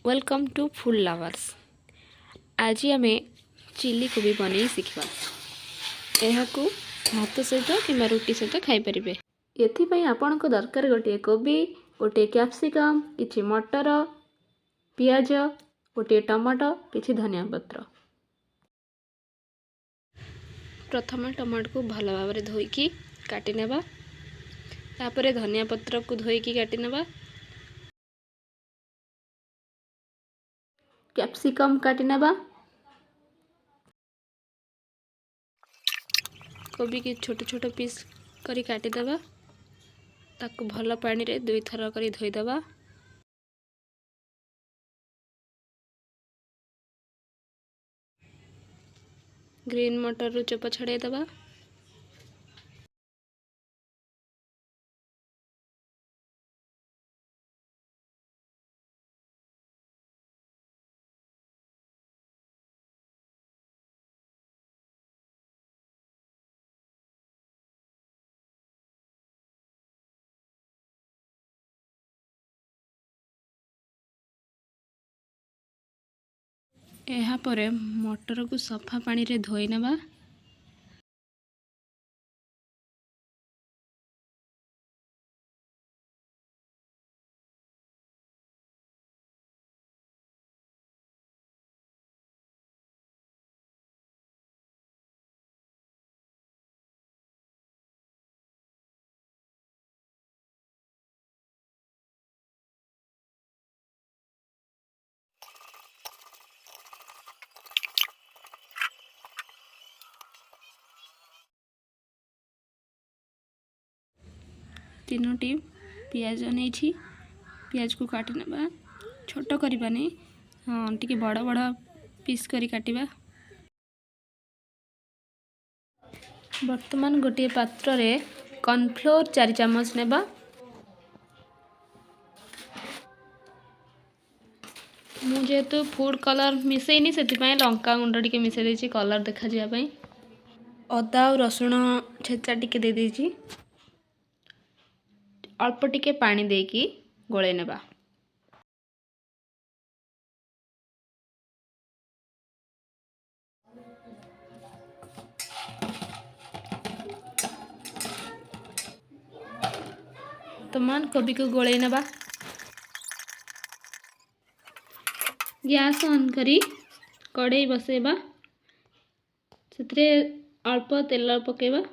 Welcome to food lovers. आज आम chilli कोबी बनई शिखा। यह भात सहित कि रुटी सहित खाईपर। ये आपण को दरकार गोटे कोबी, गोटे कैप्सिकम, किछि मटर, पियाज, गोटे टमाटो, किछि धनिया पत्र। प्रथम टमाटो को भल भाव धोईकी काटी नेबा। तापर धनिया पत्र को धोईकी काटी नेबा। कैप्सिकम काटी नेबा। कोबी की छोट छोट पीस करी काटी देबा। ताको भल पानी रे 2 थर करी धोई देबा। ग्रीन मटर रो चोपा छड़ाई देबा। एहा परे मटर को सफा पानी रे धोई नेबा। तीनोटी पियाज नहीं पियाज को काटी नेबा। छोट करबा नहीं, हाँ टिके बड़ बड़ पीस करी काटिबा। वर्तमान गोटे पात्र रे कॉर्नफ्लोर 4 चम्मच नेबा। मु जेहेतु फूड कलर मिसेनी से लंका गुंड टिके मिसे देछि कलर देखा जिया पई। अदा और रसुण छेचा टिके दे देछि। अल्प टिके पानी देकी गोळे नेबा। तमान कोबी को गोळे नेबा। गैस ऑन करी कढ़ाई बसेबा। सेतरे अल्प तेल पकेबा।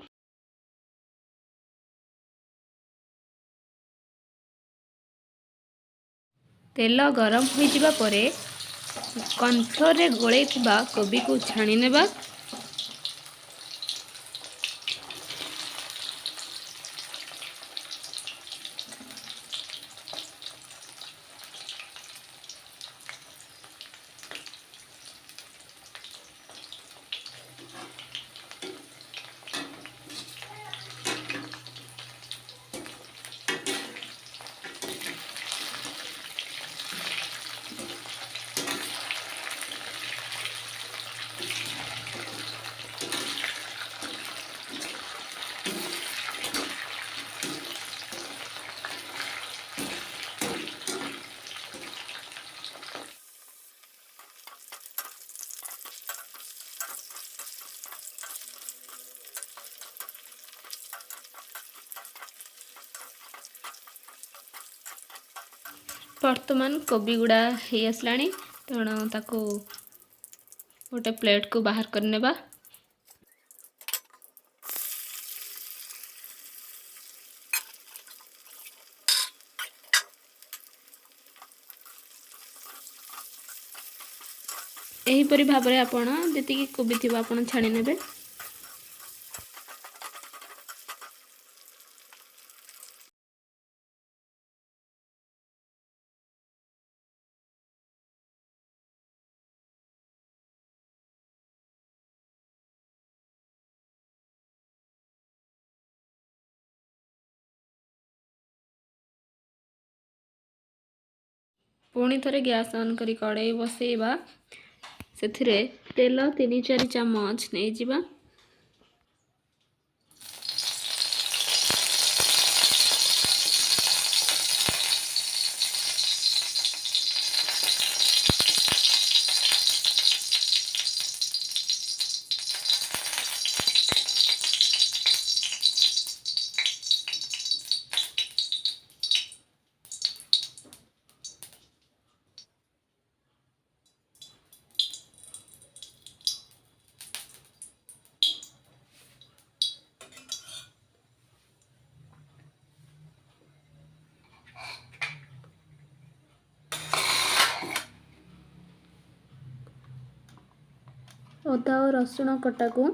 तेल गरम हो जिबा परे कॉर्नफ्लोर रे गोळे थिबा कोबी को छाणी नेबा। वर्तमान कोबी गुड़ा हो आसलानी तेणु ताको गोटे प्लेट को बाहर कर नेबा। एहीपरी भाव में आपण जी कोबी थी आपण छाणी नेबे। पुणी थरे गैस ऑन करी कढ़ाई बसेबा। सेथिरे तेल 3-4 चम्मच नहीं जिबा। अदा और रसुण कटा को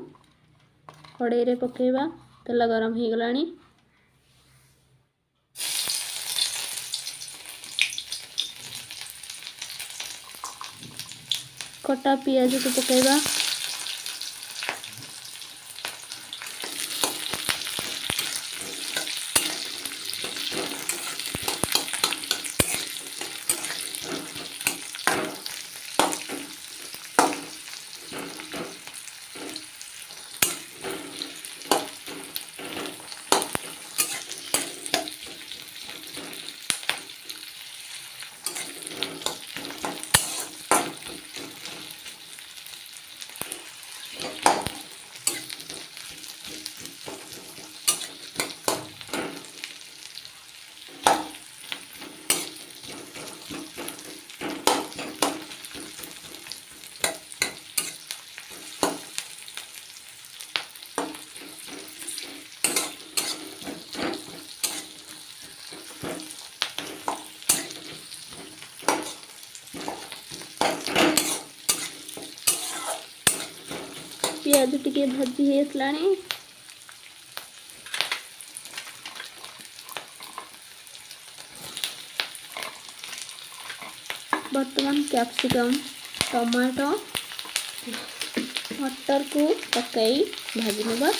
कड़ाई रे पकेबा। तेल गरम हो गलानी। कटा पियाज को पकेबा। पियाज टिके भाजी हो आसलानी। बर्तमान कैप्सिकम, टमाटो, मटर को पकाई भाजी नेबा।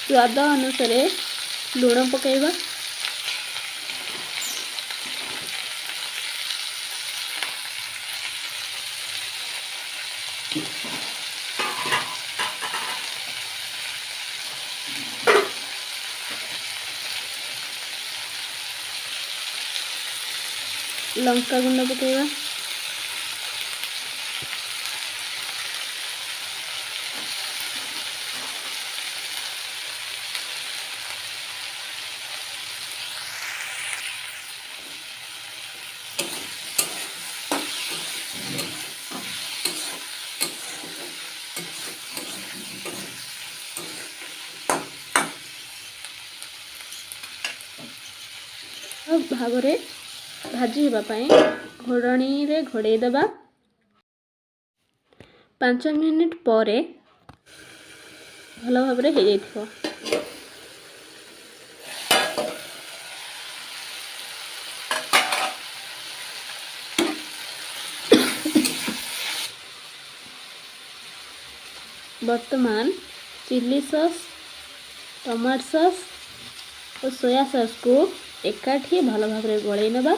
स्वाद अनुसार लुण पकेबा। लंका गुंड पकेबा। भाव में भाजी होगापाई घोड़णी रे घोड़े दबा। 5 मिनिट पर भल भाव हो जाइथिबो। वर्तमान चिल्ली सॉस, टमाटो सॉस और सोया सॉस को एकाठी भल भाव में गोलई नेबा।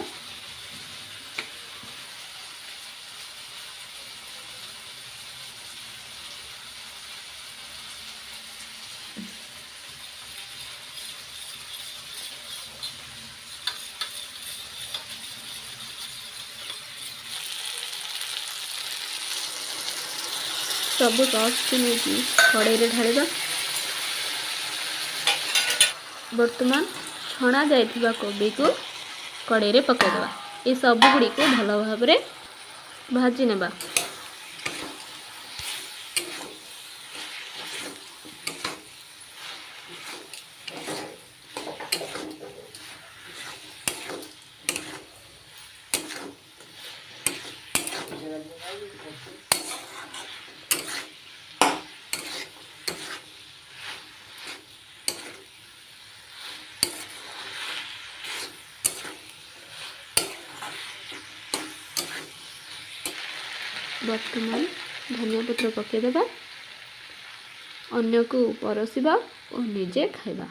सब सॉस को नहीं कड़ाई रे ढालिबा। वर्तमान छणा जाइथिबा कोबी को कड़ाई रे पकेइदेबा। ये सब गुड़ी को भल भाव में भाजी नेबा। वर्तमान ଧନିଆ ପତ୍ର ପକାଇଦେବା, ଅନ୍ୟକୁ ପରସିବା ଓ ନିଜେ ଖାଇବା।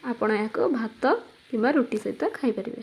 ଆପଣ ଏହାକୁ ଭାତ କିମ୍ବା ରୁଟି ସହିତ ଖାଇପାରିବେ।